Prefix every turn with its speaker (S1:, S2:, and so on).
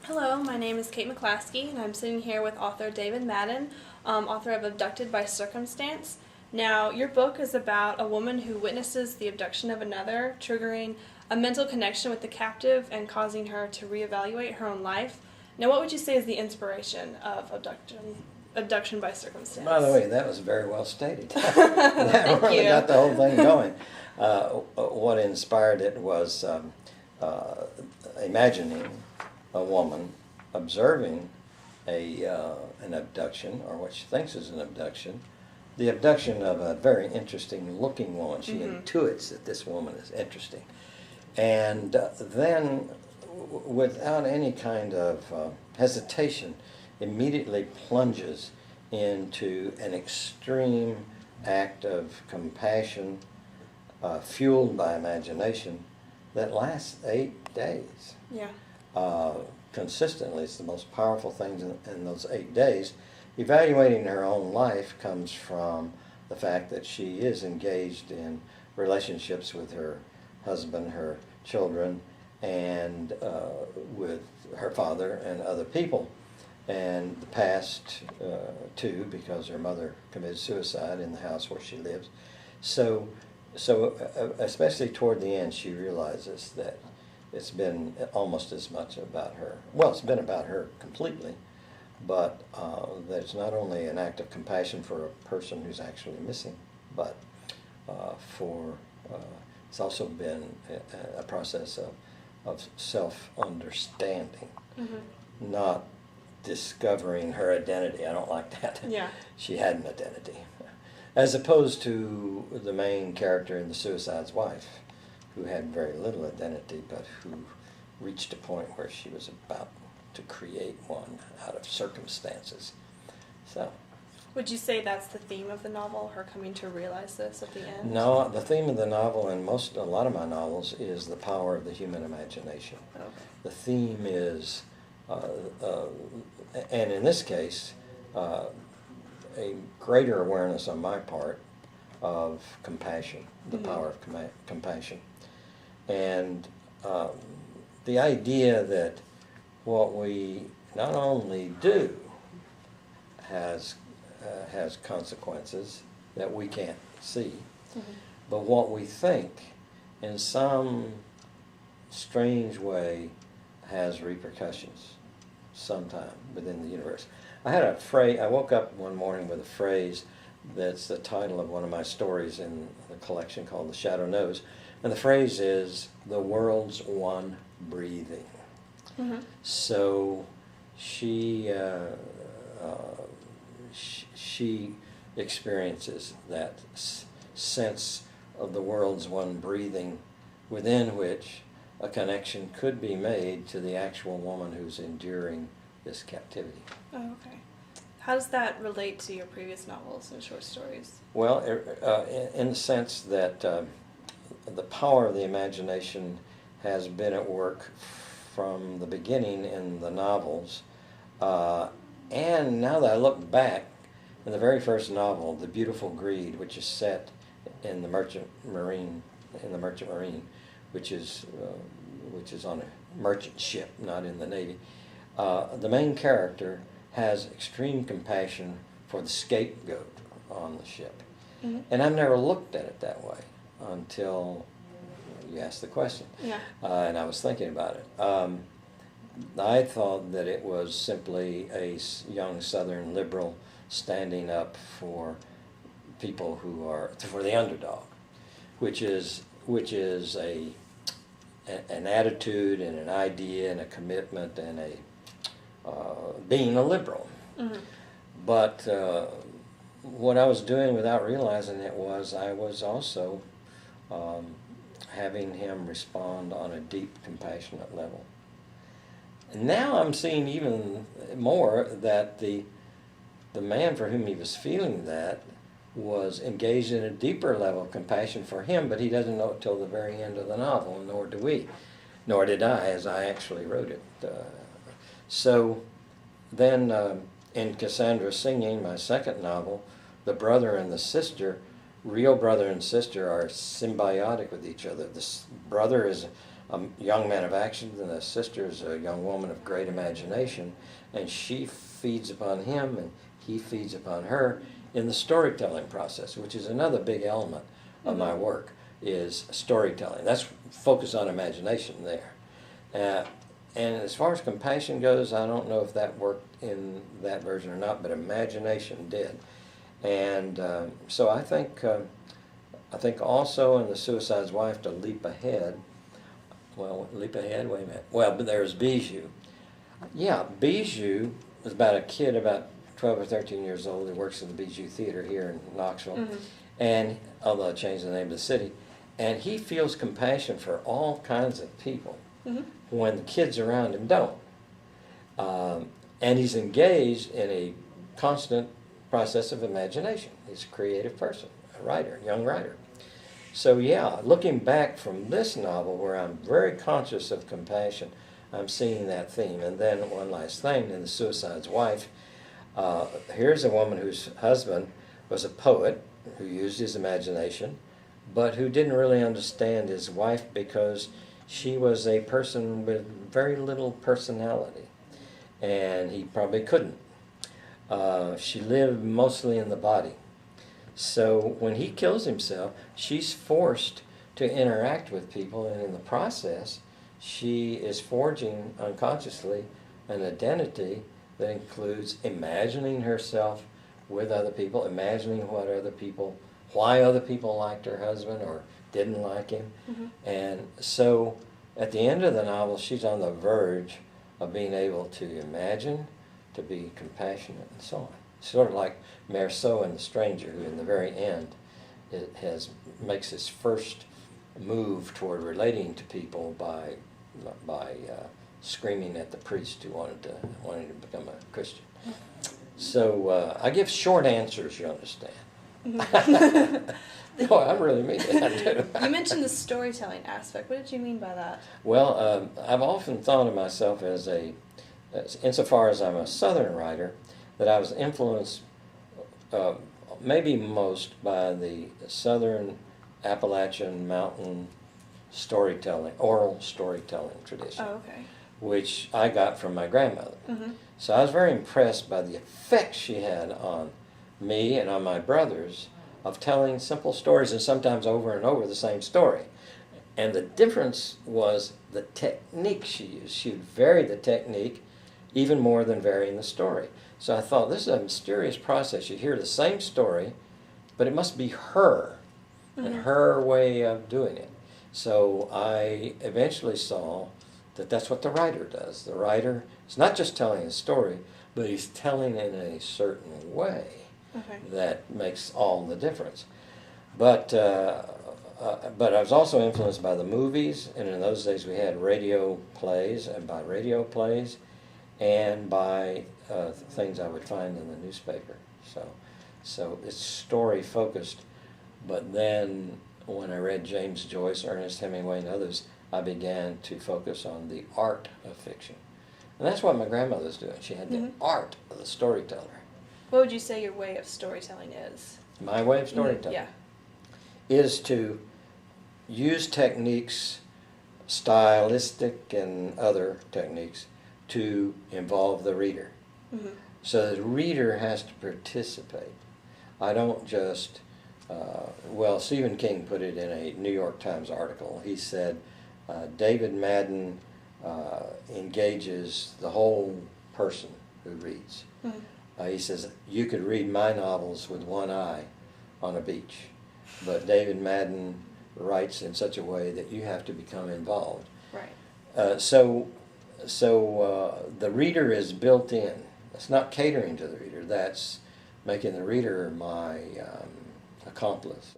S1: Hello, my name is Kate McClaskey, and I'm sitting here with author David Madden, author of Abducted by Circumstance. Now, your book is about a woman who witnesses the abduction of another, triggering a mental connection with the captive and causing her to reevaluate her own life. Now, what would you say is the inspiration of Abduction by Circumstance?
S2: By the way, that was very well stated.
S1: Thank
S2: really
S1: you.
S2: got the whole thing going. What inspired it was imagining a woman observing an abduction, or what she thinks is an abduction, the abduction of a very interesting looking woman. She intuits that this woman is interesting. And then, without any kind of hesitation, immediately plunges into an extreme act of compassion fueled by imagination that lasts 8 days.
S1: Yeah.
S2: Consistently, it's the most powerful things in those 8 days. Evaluating her own life comes from the fact that she is engaged in relationships with her husband, her children, and with her father and other people. And the past too, because her mother committed suicide in the house where she lives. So especially toward the end, she realizes that it's been almost as much about her. Well, it's been about her completely, but that it's not only an act of compassion for a person who's actually missing, but it's also been a process of self-understanding, not discovering her identity. I don't like that.
S1: Yeah.
S2: She had an identity. As opposed to the main character in The Suicide's Wife, who had very little identity, but who reached a point where she was about to create one out of circumstances. So,
S1: Would you say that's the theme of the novel, her coming to realize this at the end?
S2: no, the theme of the novel, and a lot of my novels, is the power of the human imagination.
S1: Okay.
S2: The theme is, and in this case, a greater awareness on my part of compassion, the power of compassion. And the idea that what we not only do has consequences that we can't see, but what we think in some strange way has repercussions sometime within the universe. I had a phrase, I woke up one morning with a phrase that's the title of one of my stories in the collection called The Shadow Knows. And the phrase is, the world's one breathing. So she experiences that sense of the world's one breathing, within which a connection could be made to the actual woman who's enduring this captivity.
S1: Oh, okay. How does that relate to your previous novels and short stories?
S2: Well, in the sense that the power of the imagination has been at work from the beginning in the novels, and now that I look back, in the very first novel, The Beautiful Greed, which is set in the Merchant Marine, which is on a merchant ship, not in the Navy, the main character has extreme compassion for the scapegoat on the ship. And I've never looked at it that way until you asked the question.
S1: Yeah.
S2: And I was thinking about it. I thought that it was simply a young Southern liberal standing up for people for the underdog, which is an attitude and an idea and a commitment and being a liberal. But what I was doing without realizing it was I was also having him respond on a deep, compassionate level. And now I'm seeing even more that the man for whom he was feeling that was engaged in a deeper level of compassion for him, but he doesn't know it till the very end of the novel, nor do we. Nor did I, as I actually wrote it. So then in Cassandra Singing, my second novel, the brother and the sister, real brother and sister, are symbiotic with each other. This brother is a young man of action, and the sister is a young woman of great imagination, and she feeds upon him and he feeds upon her in the storytelling process, which is another big element of my work, is storytelling. That's focus on imagination there. And as far as compassion goes, I don't know if that worked in that version or not, but imagination did. And so I think also in The Suicide's Wife, to leap ahead, well, leap ahead, wait a minute. Well, but there's Bijou. Yeah, Bijou is about a kid about 12 or 13 years old who works in the Bijou Theater here in Knoxville, and although I changed the name of the city, and he feels compassion for all kinds of people when the kids around him don't. And he's engaged in a constant process of imagination. He's a creative person, a writer, a young writer. So yeah, looking back from this novel where I'm very conscious of compassion, I'm seeing that theme. And then one last thing, in The Suicide's Wife, here's a woman whose husband was a poet who used his imagination, but who didn't really understand his wife because she was a person with very little personality, and he probably couldn't. She lived mostly in the body. So when he kills himself, she's forced to interact with people, and in the process, she is forging unconsciously an identity that includes imagining herself with other people, imagining why other people liked her husband or didn't like him. And so at the end of the novel, she's on the verge of being able to imagine, to be compassionate, and so on. Sort of like Meursault in The Stranger, who in the very end makes his first move toward relating to people by screaming at the priest who wanted to become a Christian. So I give short answers, you understand. No, I really mean that.
S1: You mentioned the storytelling aspect. What did you mean by that?
S2: Well, I've often thought of myself as insofar as I'm a Southern writer, that I was influenced maybe most by the Southern Appalachian mountain storytelling, oral storytelling tradition, which I got from my grandmother. So I was very impressed by the effect she had on me and on my brothers of telling simple stories, and sometimes over and over the same story. And the difference was the technique she used. She would vary the technique even more than varying the story. So I thought, this is a mysterious process. You hear the same story, but it must be her and her way of doing it. So I eventually saw that that's what the writer does. The writer is not just telling a story, but he's telling in a certain way that makes all the difference. But I was also influenced by the movies, and in those days we had radio plays, and by radio plays, and by things I would find in the newspaper. So it's story focused. But then when I read James Joyce, Ernest Hemingway, and others, I began to focus on the art of fiction. And that's what my grandmother was doing. She had the art of the storyteller.
S1: What would you say your way of storytelling is?
S2: My way of storytelling is to use techniques, stylistic and other techniques, to involve the reader. So the reader has to participate. I don't just, Stephen King put it in a New York Times article. He said, David Madden engages the whole person who reads. He says, you could read my novels with one eye on a beach, but David Madden writes in such a way that you have to become involved. So the reader is built in. It's not catering to the reader. That's making the reader my accomplice.